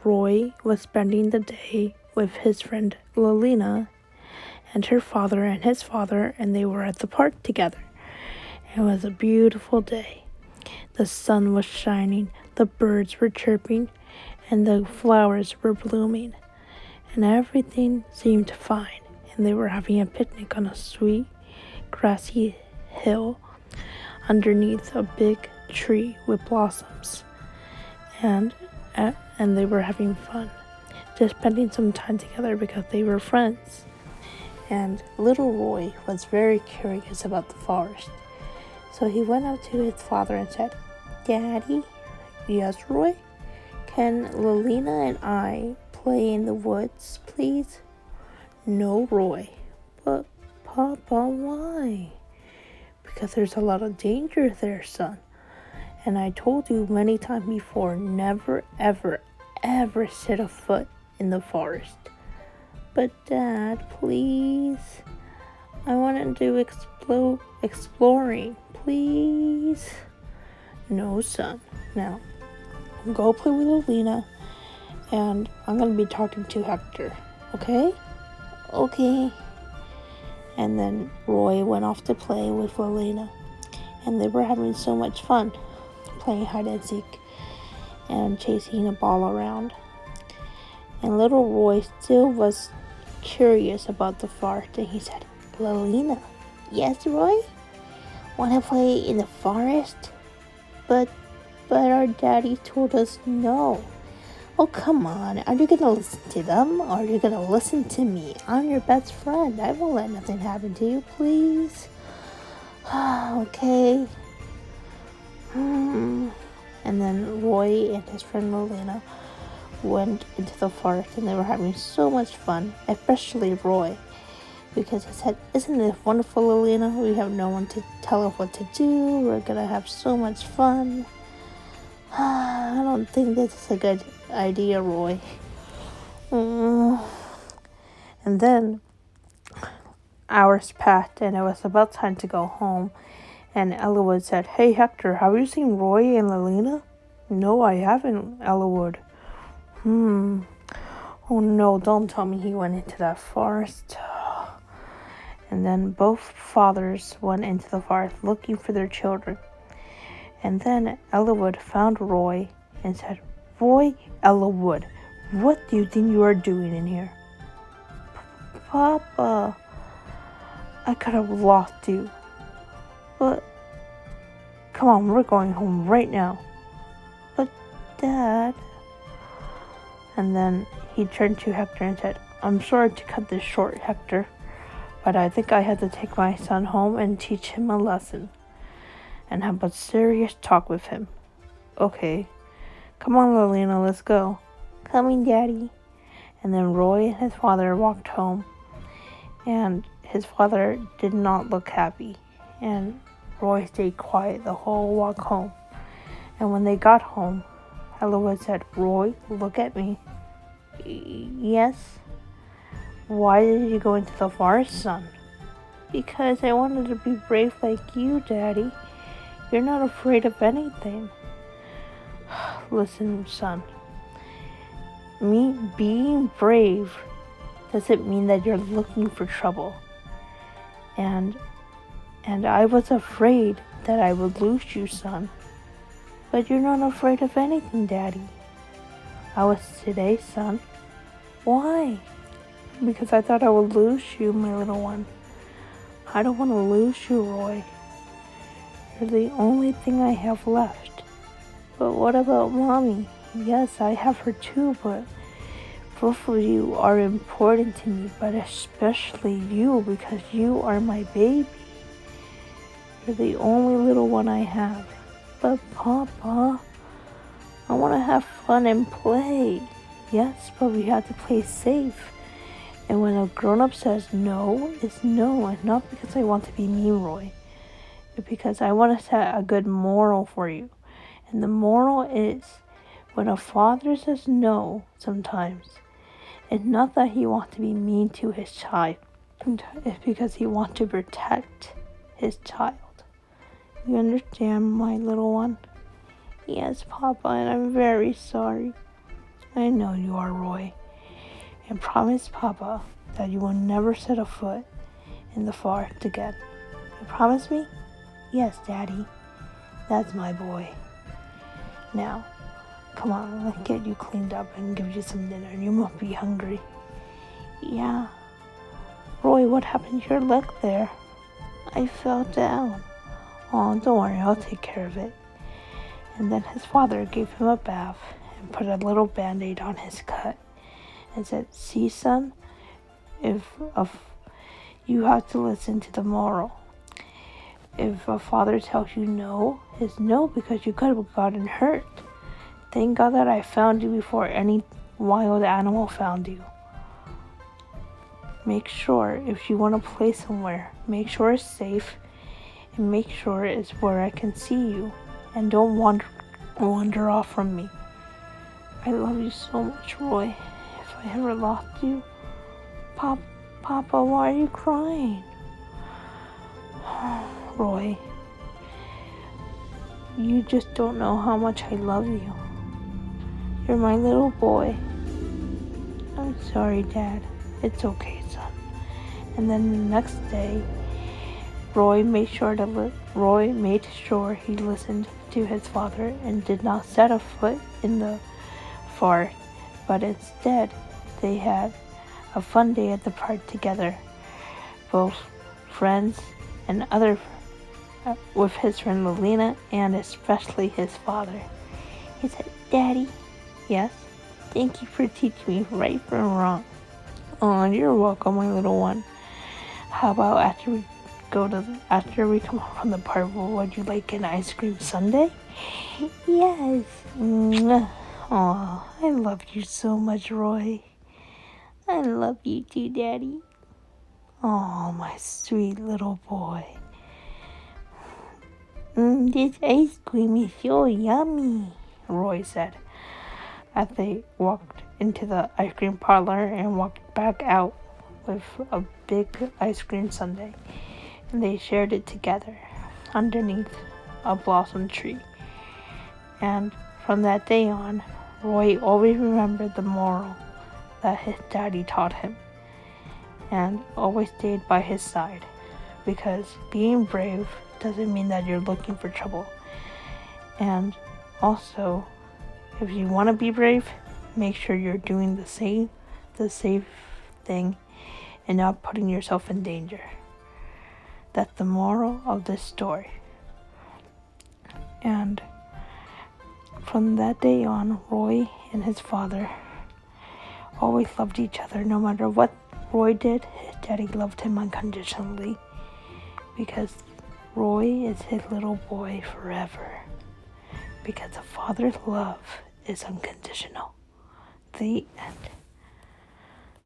Roy was spending the day with his friend Lelina and her father and his father, and they were at the park together. It was a beautiful day. The sun was shining, the birds were chirping, and the flowers were blooming, and everything seemed fine, and they were having a picnic on a sweet, grassy hill underneath a big tree with blossoms, and they were having fun, just spending some time together because they were friends. And little Roy was very curious about the forest, so he went up to his father and said, "Daddy?" "Yes, Roy?" "Can Lelina and I play in the woods, please?" "No, Roy." "But, Papa, why?" "Because there's a lot of danger there, son. And I told you many times before, never, ever, ever set a foot in the forest." "But, Dad, please. I want to do exploring, please." "No, son. Now, go play with Lelina, and I'm going to be talking to Hector, okay?" "Okay." And then Roy went off to play with Lelina, and they were having so much fun, playing hide and seek and chasing a ball around. And little Roy still was curious about the forest, and he said, "Lelina." "Yes, Roy? Want to play in the forest?" But our daddy told us no." "Oh, come on. Are you going to listen to them, or are you going to listen to me? I'm your best friend. I won't let nothing happen to you, please." "Okay." And then Roy and his friend Lelina went into the forest, and they were having so much fun, especially Roy, because he said, "Isn't it wonderful, Lelina? We have no one to tell us what to do. We're going to have so much fun." "I don't think this is a good idea, Roy." And then hours passed, and it was about time to go home. And Elwood said, "Hey, Hector, have you seen Roy and Lelina?" "No, I haven't, Elwood." "Oh no, don't tell me he went into that forest." And then both fathers went into the forest looking for their children. And then Elwood found Roy and said, "Roy, Elwood, what do you think you are doing in here?" "Papa, I could have lost you. But, come on, we're going home right now." "But, Dad." And then he turned to Hector and said, "I'm sorry to cut this short, Hector, but I think I have to take my son home and teach him a lesson and have a serious talk with him." "Okay. Come on, Lelina, let's go." "Coming, Daddy." And then Roy and his father walked home, and his father did not look happy, and Roy stayed quiet the whole walk home. And when they got home, Elwood said, "Roy, look at me." "Yes?" "Why did you go into the forest, son?" "Because I wanted to be brave like you, Daddy. You're not afraid of anything." "Listen, son. Me being brave doesn't mean that you're looking for trouble. And I was afraid that I would lose you, son. But you're not afraid of anything, Daddy." "I was today, son." "Why?" "Because I thought I would lose you, my little one." "I don't want to lose you, Roy. You're the only thing I have left." "But what about Mommy?" "Yes, I have her too, but both of you are important to me, but especially you, because you are my baby. You're the only little one I have." "But Papa, I want to have fun and play." "Yes, but we have to play safe. And when a grown-up says no, it's no, and not because I want to be mean, Roy, but because I want to set a good moral for you. And the moral is, when a father says no sometimes, it's not that he wants to be mean to his child. It's because he wants to protect his child. You understand, my little one?" "Yes, Papa, and I'm very sorry." I know you are, Roy. And promise Papa that you will never set a foot in the forest again. You promise me? Yes, Daddy. That's my boy. Now, come on, let's get you cleaned up and give you some dinner. You must be hungry. Yeah. Roy, what happened to your leg there? I fell down. Oh, don't worry, I'll take care of it. And then his father gave him a bath and put a little band-aid on his cut and said, see, son, if you have to listen to the moral. If a father tells you no, it's no because you could have gotten hurt. Thank God that I found you before any wild animal found you. Make sure if you want to play somewhere, make sure it's safe and make sure it's where I can see you and don't wander off from me. I love you so much, Roy. If I ever lost you, Papa, why are you crying? Roy, you just don't know how much I love you. You're my little boy. I'm sorry, Dad. It's okay, son. And then the next day, Roy made sure he listened to his father and did not set a foot in the forest, but instead they had a fun day at the park together, both friends and other with his friend Lolina and especially his father. He said, Daddy, yes, thank you for teaching me right from wrong. Oh, you're welcome, my little one. How about after we come home from the park, would you like an ice cream sundae? Yes. Oh, I love you so much, Roy. I love you too, Daddy. Oh, my sweet little boy. This ice cream is so yummy, Roy said, as they walked into the ice cream parlor and walked back out with a big ice cream sundae. And they shared it together underneath a blossom tree. And from that day on, Roy always remembered the moral that his daddy taught him and always stayed by his side, because being brave doesn't mean that you're looking for trouble. And also, if you want to be brave, make sure you're doing the safe thing and not putting yourself in danger. That's the moral of this story. And from that day on, Roy and his father always loved each other. No matter what Roy did, his daddy loved him unconditionally, because Roy is his little boy forever, because a father's love is unconditional. The end.